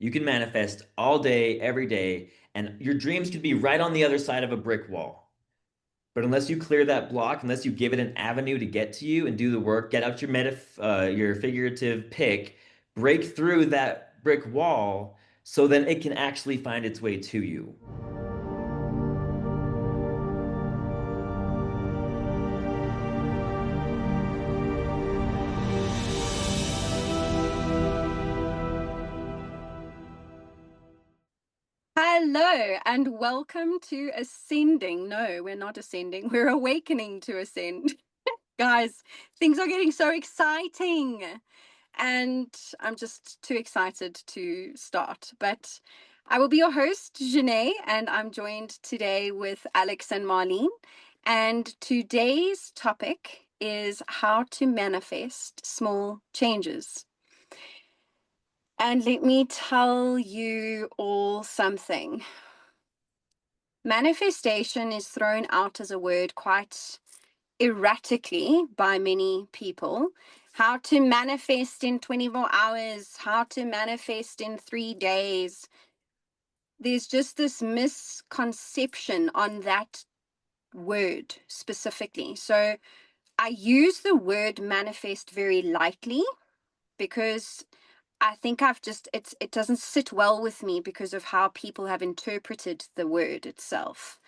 You can manifest all day, every day, and your dreams could be right on the other side of a brick wall. But unless you clear that block, unless you give it an avenue to get to you and do the work, get out your figurative pick, break through that brick wall, so then it can actually find its way to you. Hello and welcome to Ascending. No, we're not ascending, we're awakening to ascend. Guys, things are getting so exciting, and I'm just too excited to start. But I will be your host, Janae, and I'm joined today with Alex and Marlene. And today's topic is how to manifest small changes. And let me tell you all something. Manifestation is thrown out as a word quite erratically by many people. How to manifest in 24 hours, how to manifest in 3 days. There's just this misconception on that word specifically. So I use the word manifest very lightly because I think it doesn't sit well with me because of how people have interpreted the word itself.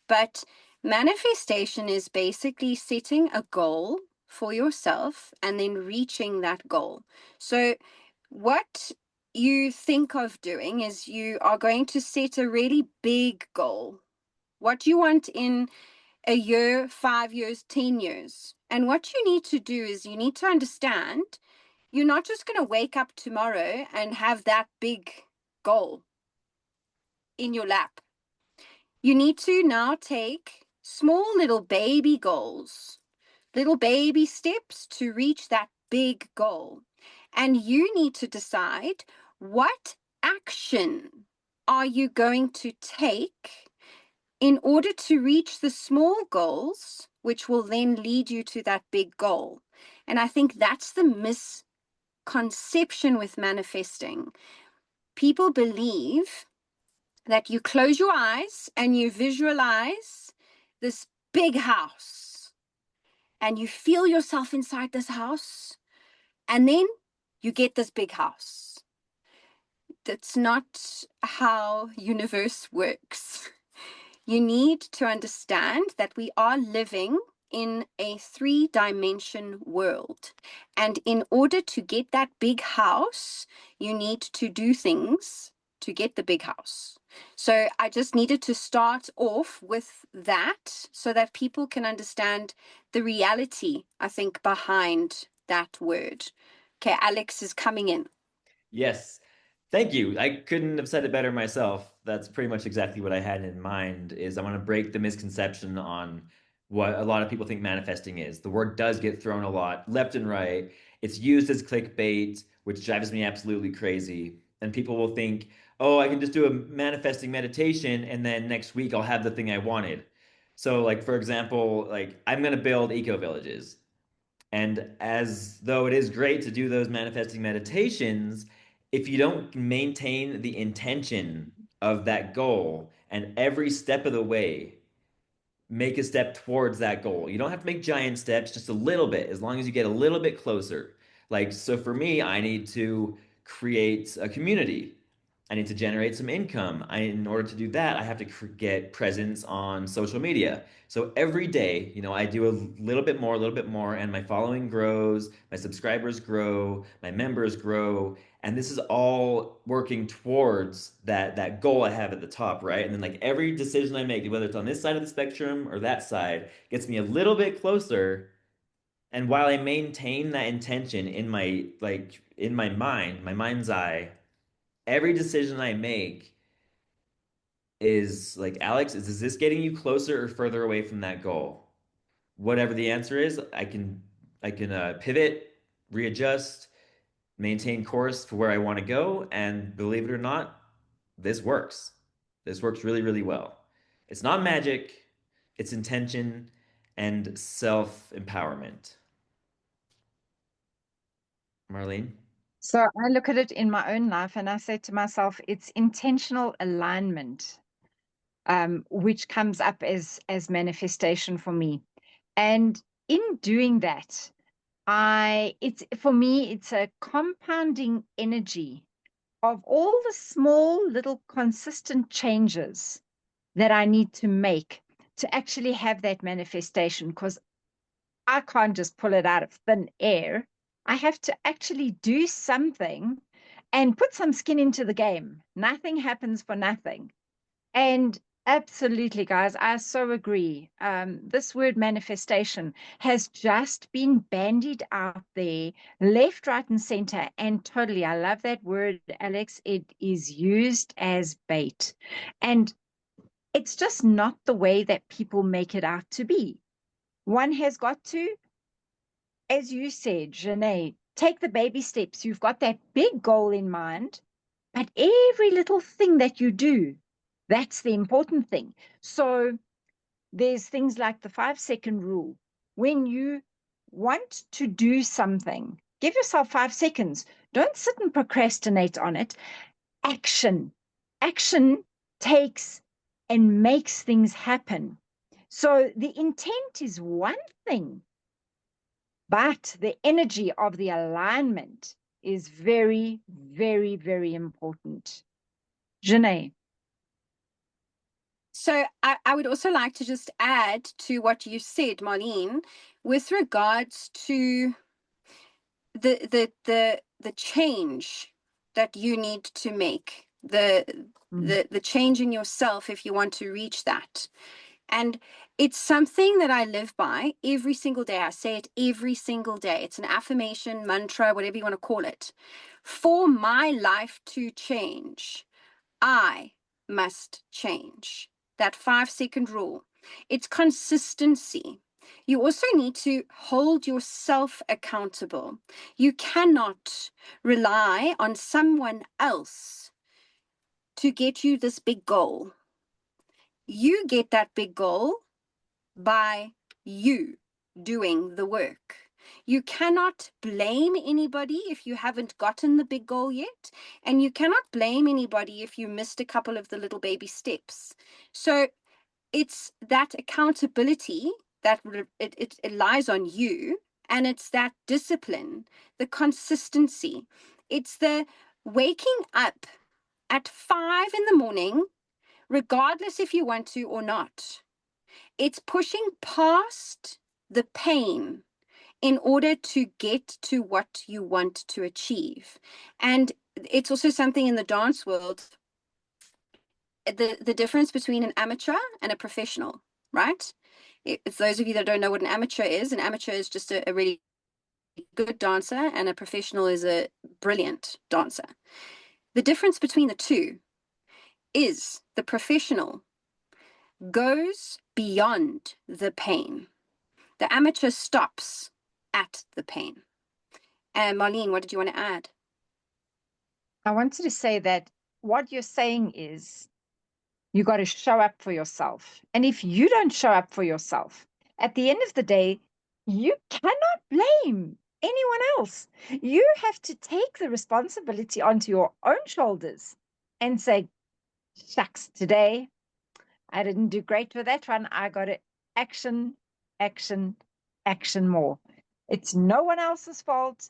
But manifestation is basically setting a goal for yourself and then reaching that goal. So, what you think of doing is you are going to set a really big goal. What you want in a year, 5 years, 10 years. And what you need to do is you need to understand you're not just going to wake up tomorrow and have that big goal in your lap. You need to now take small little baby goals, little baby steps to reach that big goal. And you need to decide what action are you going to take in order to reach the small goals, which will then lead you to that big goal. And I think that's the misconception with manifesting. People believe that you close your eyes and you visualize this big house and you feel yourself inside this house, and then you get this big house. That's not how universe works. You need to understand that we are living in a 3-dimension world. And in order to get that big house, you need to do things to get the big house. So I just needed to start off with that so that people can understand the reality, I think, behind that word. Okay, Alex is coming in. Yes. Thank you. I couldn't have said it better myself. That's pretty much exactly what I had in mind is I want to break the misconception on what a lot of people think manifesting is. The word does get thrown a lot, left and right. It's used as clickbait, which drives me absolutely crazy. And people will think, "Oh, I can just do a manifesting meditation and then next week I'll have the thing I wanted." So like for example, like I'm going to build eco villages. And as though it is great to do those manifesting meditations, if you don't maintain the intention of that goal and every step of the way, make a step towards that goal. You don't have to make giant steps, just a little bit, as long as you get a little bit closer. Like, so for me, I need to create a community. I need to generate some income. In order to do that, I have to get presence on social media. So every day, I do a little bit more, and my following grows, my subscribers grow, my members grow, and this is all working towards that goal I have at the top, right? And then like every decision I make, whether it's on this side of the spectrum or that side, gets me a little bit closer. And while I maintain that intention in my mind, my mind's eye, every decision I make is like, Alex, is this getting you closer or further away from that goal? Whatever the answer is, I can pivot, readjust, maintain course for where I want to go, and believe it or not, this works. This works really, really well. It's not magic, it's intention and self-empowerment. Marlene? So I look at it in my own life and I say to myself, it's intentional alignment, which comes up as manifestation for me. And in doing that, it's for me, it's a compounding energy of all the small little consistent changes that I need to make to actually have that manifestation. Because I can't just pull it out of thin air. I have to actually do something and put some skin into the game. Nothing happens for nothing. And absolutely, guys, I so agree. This word manifestation has just been bandied out there, left, right, and center. And totally, I love that word, Alex. It is used as bait. And it's just not the way that people make it out to be. One has got to, as you said, Janae, take the baby steps. You've got that big goal in mind, but every little thing that you do, that's the important thing. So there's things like the 5 second rule. When you want to do something, give yourself 5 seconds. Don't sit and procrastinate on it. Action. Action takes and makes things happen. So the intent is one thing, but the energy of the alignment is very, very, very important. Janae. So I would also like to just add to what you said, Marlene, with regards to the change that you need to make, the change in yourself if you want to reach that. And it's something that I live by every single day. I say it every single day. It's an affirmation, mantra, whatever you want to call it. For my life to change, I must change. That 5 second rule. It's consistency. You also need to hold yourself accountable. You cannot rely on someone else to get you this big goal. You get that big goal by you doing the work. You cannot blame anybody if you haven't gotten the big goal yet, and you cannot blame anybody if you missed a couple of the little baby steps. So it's that accountability that it lies on you, and it's that discipline, the consistency. It's the waking up at 5 in the morning, regardless if you want to or not. It's pushing past the pain in order to get to what you want to achieve. And it's also something in the dance world, the difference between an amateur and a professional, right? If those of you that don't know what an amateur is just a really good dancer, and a professional is a brilliant dancer. The difference between the two is the professional goes beyond the pain. The amateur stops at the pain. And Marlene, what did you want to add? I wanted to say that what you're saying is you got to show up for yourself. And if you don't show up for yourself, at the end of the day, you cannot blame anyone else. You have to take the responsibility onto your own shoulders and say, shucks, today I didn't do great with that one. I got to action, action, action more. It's no one else's fault,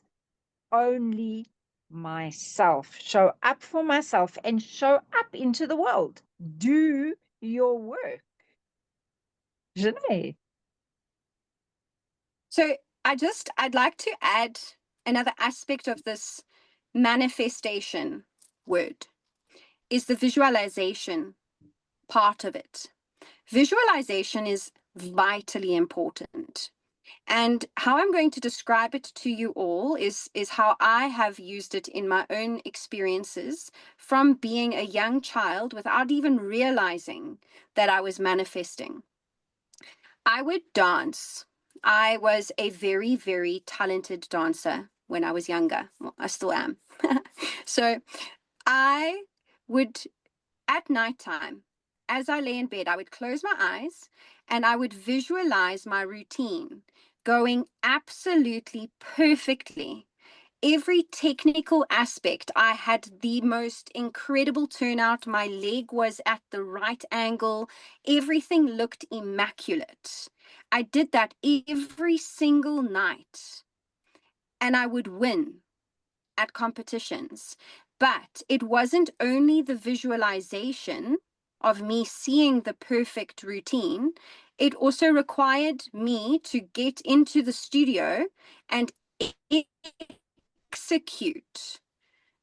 only myself. Show up for myself and show up into the world. Do your work. Janae. So I'd like to add another aspect of this manifestation word is the visualization part of it. Visualization is vitally important. And how I'm going to describe it to you all is how I have used it in my own experiences from being a young child without even realizing that I was manifesting. I would dance. I was a very, very talented dancer when I was younger. Well, I still am. So I would, at nighttime, as I lay in bed, I would close my eyes and I would visualize my routine going absolutely perfectly every technical aspect. I had the most incredible turnout. My leg was at the right angle. Everything looked immaculate. I did that every single night, and I would win at competitions. But it wasn't only the visualization of me seeing the perfect routine, it also required me to get into the studio and execute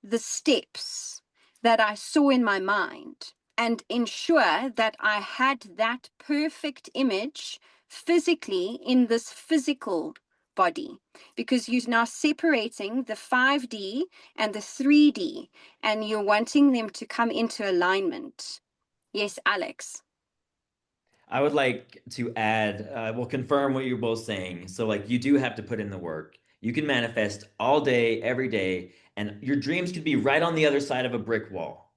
the steps that I saw in my mind and ensure that I had that perfect image physically in this physical body, because you're now separating the 5D and the 3D, and you're wanting them to come into alignment. Yes, Alex. I would like to add, we'll confirm what you're both saying. So, like, you do have to put in the work. You can manifest all day, every day, and your dreams could be right on the other side of a brick wall.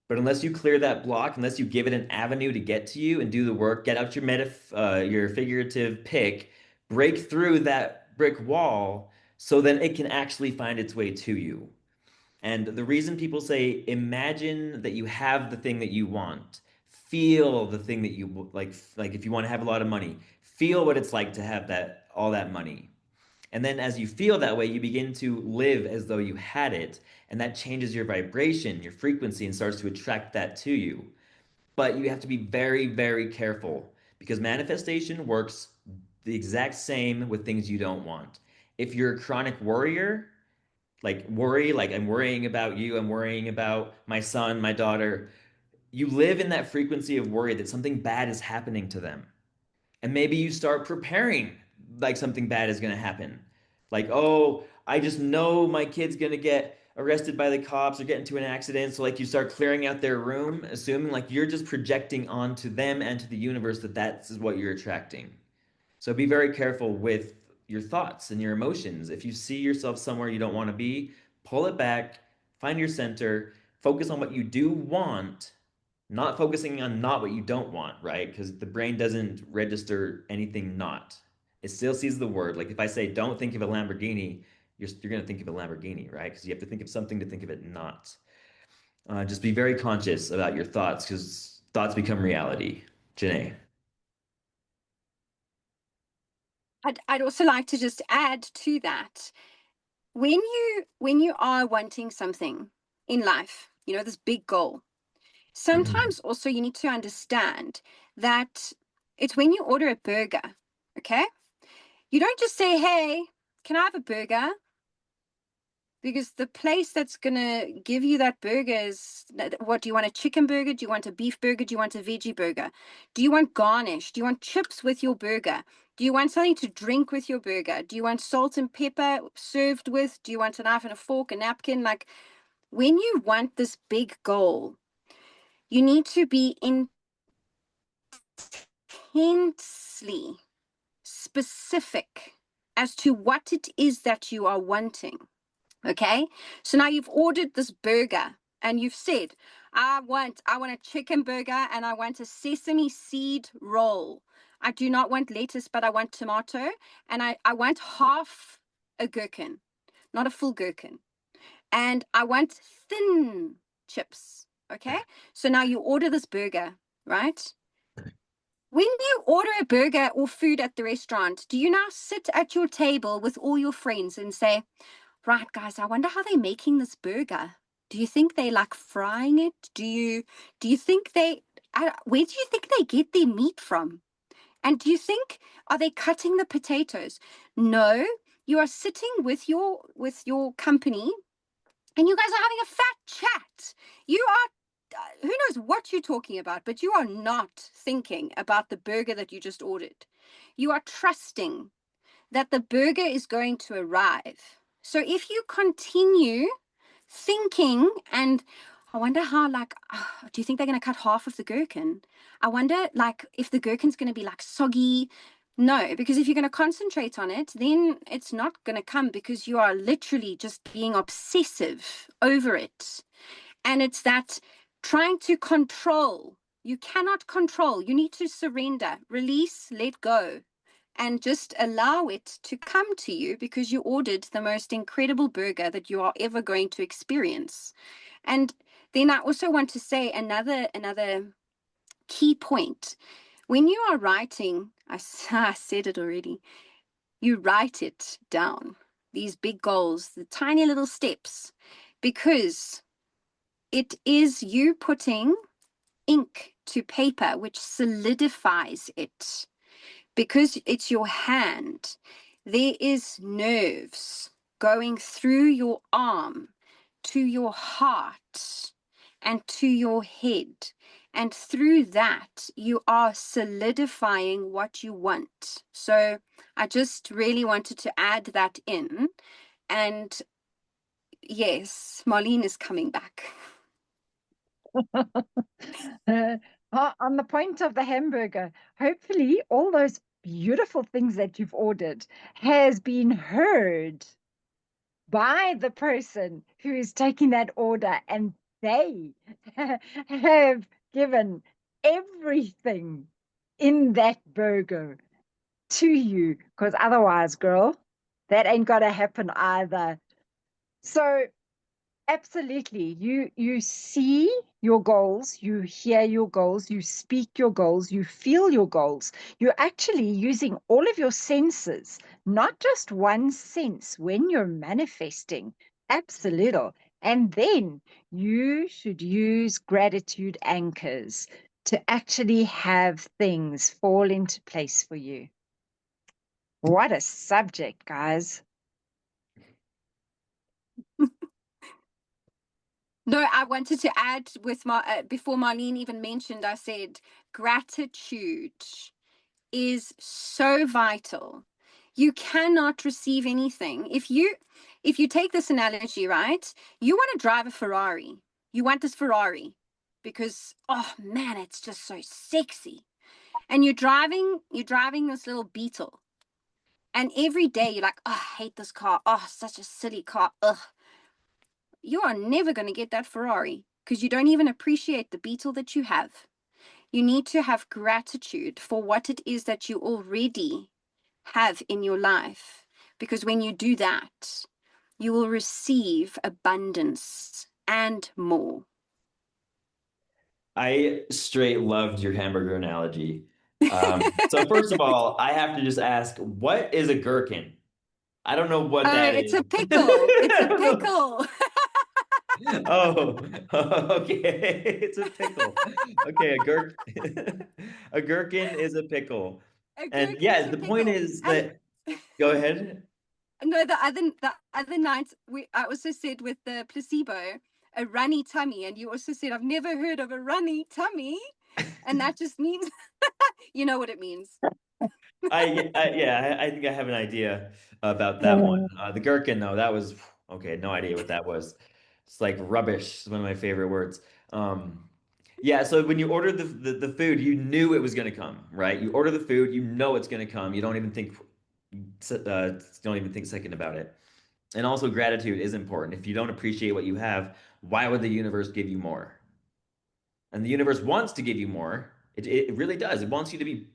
But unless you clear that block, unless you give it an avenue to get to you and do the work, get out your figurative pick, break through that brick wall, so then it can actually find its way to you. And the reason people say, imagine that you have the thing that you want, feel the thing that you like if you want to have a lot of money, feel what it's like to have that all that money. And then as you feel that way, you begin to live as though you had it, and that changes your vibration, your frequency, and starts to attract that to you. But you have to be very, very careful, because manifestation works the exact same with things you don't want. If you're a chronic worrier, like I'm worrying about you, I'm worrying about my son, my daughter, you live in that frequency of worry that something bad is happening to them. And maybe you start preparing like something bad is going to happen. Like, oh, I just know my kid's going to get arrested by the cops or get into an accident. So, like, you start clearing out their room, assuming like you're just projecting onto them and to the universe that that's what you're attracting. So, be very careful with your thoughts and your emotions. If you see yourself somewhere you don't want to be, pull it back, find your center, focus on what you do want, not focusing on not what you don't want, right? Because the brain doesn't register anything not. It still sees the word. Like if I say, don't think of a Lamborghini, you're going to think of a Lamborghini, right? Because you have to think of something to think of it not. Just be very conscious about your thoughts, because thoughts become reality. Janae. I'd also like to just add to that, when you are wanting something in life, you know, this big goal, sometimes also you need to understand that it's when you order a burger, okay? You don't just say, hey, can I have a burger? Because the place that's going to give you that burger is, what do you want, a chicken burger? Do you want a beef burger? Do you want a veggie burger? Do you want garnish? Do you want chips with your burger? Do you want something to drink with your burger? Do you want salt and pepper served with? Do you want a knife and a fork, a napkin? Like, when you want this big goal, you need to be intensely specific as to what it is that you are wanting. Okay, so now you've ordered this burger and you've said, I want a chicken burger and I want a sesame seed roll. I do not want lettuce, but I want tomato, and I want half a gherkin, not a full gherkin. And I want thin chips. Okay, so now you order this burger, right? When you order a burger or food at the restaurant, do you now sit at your table with all your friends and say, right, guys, I wonder how they're making this burger? Do you think they like frying it? Do you think where do you think they get their meat from? And do you think, are they cutting the potatoes? No, you are sitting with your company, and you guys are having a fat chat. You are, who knows what you're talking about, but you are not thinking about the burger that you just ordered. You are trusting that the burger is going to arrive. So if you continue thinking, and I wonder how, like, do you think they're going to cut half of the gherkin? I wonder, like, if the gherkin's going to be like soggy. No, because if you're going to concentrate on it, then it's not going to come, because you are literally just being obsessive over it. And it's that trying to control. You cannot control. You need to surrender, release, let go. and just allow it to come to you because you ordered the most incredible burger that you are ever going to experience. And then I also want to say another key point. When you are writing, I said it already, you write it down, these big goals, the tiny little steps, because it is you putting ink to paper, which solidifies it. Because it's your hand, there is nerves going through your arm to your heart and to your head. And through that, you are solidifying what you want. So I just really wanted to add that in. And yes, Marlene is coming back. On the point of the hamburger, hopefully all those beautiful things that you've ordered has been heard by the person who is taking that order, and they have given everything in that burger to you, because otherwise, girl, that ain't gonna happen either. So absolutely. You see your goals, you hear your goals, you speak your goals, you feel your goals. You're actually using all of your senses, not just one sense when you're manifesting. Absolutely. And then you should use gratitude anchors to actually have things fall into place for you. What a subject, guys. No, I wanted to add with my before Marlene even mentioned, I said gratitude is so vital. You cannot receive anything if you take this analogy, right? You want to drive a Ferrari. You want this Ferrari because oh man, it's just so sexy. And you're driving this little Beetle. And every day you're like, oh, I hate this car. Oh, such a silly car. Ugh. You are never going to get that Ferrari because you don't even appreciate the Beetle that you have. You need to have gratitude for what it is that you already have in your life. Because when you do that, you will receive abundance and more. I straight loved your hamburger analogy. So first of all, I have to just ask, what is a gherkin? I don't know what Oh, that it's a is. pickle. It's I a don't know. pickle. Oh, okay. It's a pickle. Okay, a gherkin is a pickle. A And gherkin is yeah, a the point pickle. is And that go ahead. no, the other night I also said with the placebo, a runny tummy, and you also said I've never heard of a runny tummy, and that just means you know what it means. Yeah, I think I have an idea about that one. The gherkin, though, that was okay. No idea what that was. It's like rubbish. It's one of my favorite words. Yeah, so when you order the food, you knew it was going to come, right? You order the food, you know it's going to come. You don't even think a second about it. And also, gratitude is important. If you don't appreciate what you have, why would the universe give you more? And the universe wants to give you more. It really does. It wants you to be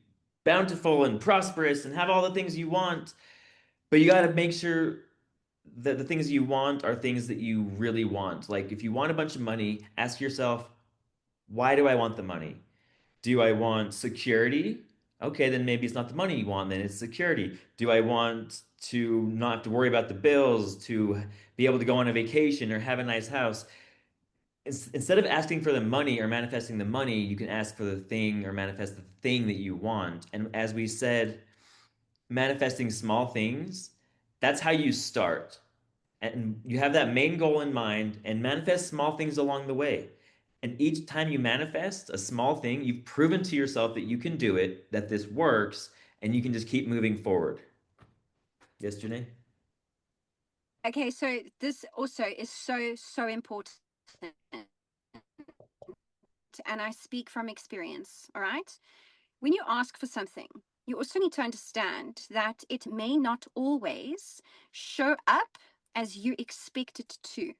bountiful and prosperous and have all the things you want. But you got to make sure that the things you want are things that you really want. Like if you want a bunch of money, ask yourself, why do I want the money? Do I want security? Okay, then maybe it's not the money you want, then it's security. Do I want to not have to worry about the bills, to be able to go on a vacation or have a nice house? Instead of asking for the money or manifesting the money, you can ask for the thing or manifest the thing that you want. And as we said, manifesting small things, that's how you start. And you have that main goal in mind and manifest small things along the way. And each time you manifest a small thing, you've proven to yourself that you can do it, that this works, and you can just keep moving forward. Yes, Janae? Okay, so this also is so important, and I speak from experience. All right, when you ask for something, you also need to understand that it may not always show up as you expect it to.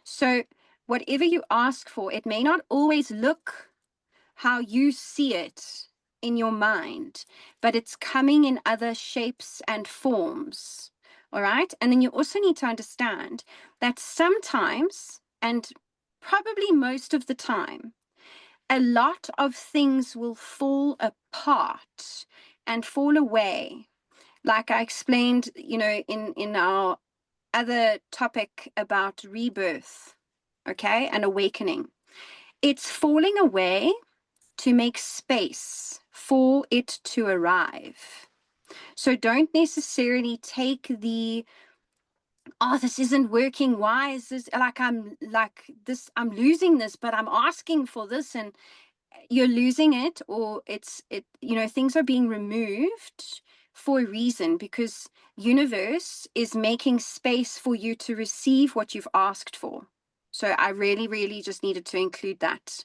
So, whatever you ask for, it may not always look how you see it in your mind, but it's coming in other shapes and forms. All right. And then you also need to understand that sometimes, and probably most of the time, a lot of things will fall apart and fall away. Like I explained, in our other topic about rebirth, okay, and awakening. It's falling away to make space for it to arrive. So don't necessarily take the, oh, this isn't working. Why is this I'm losing this, but I'm asking for this, and you're losing it, or things are being removed for a reason, because universe is making space for you to receive what you've asked for. So I really, really just needed to include that.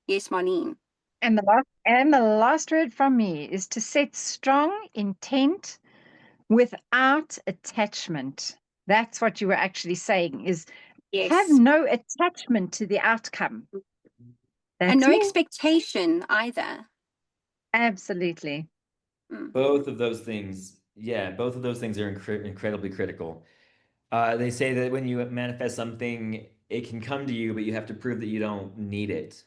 Yes, Marlene. And the last word from me is to set strong intent without attachment. That's what you were actually saying, is have Yes. no attachment to the outcome. And That's no me. expectation either. Absolutely. Mm. Both of those things, yeah, both of those things are incredibly critical. They say that when you manifest something, it can come to you, but you have to prove that you don't need it.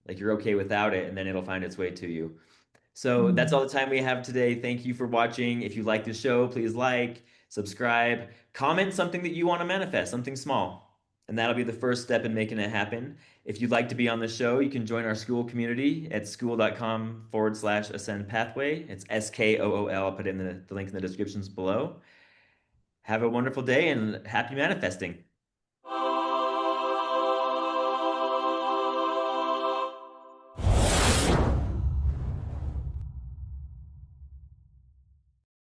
Like you're okay without it, and then it'll find its way to you. So that's all Mm. the time we have today. Thank you for watching. If you like the show, please like, subscribe, comment something that you want to manifest, something small. And that'll be the first step in making it happen. If you'd like to be on the show, you can join our Skool community at skool.com/ascend pathway. It's SKOOL. I'll put in the link in the descriptions below. Have a wonderful day and happy manifesting.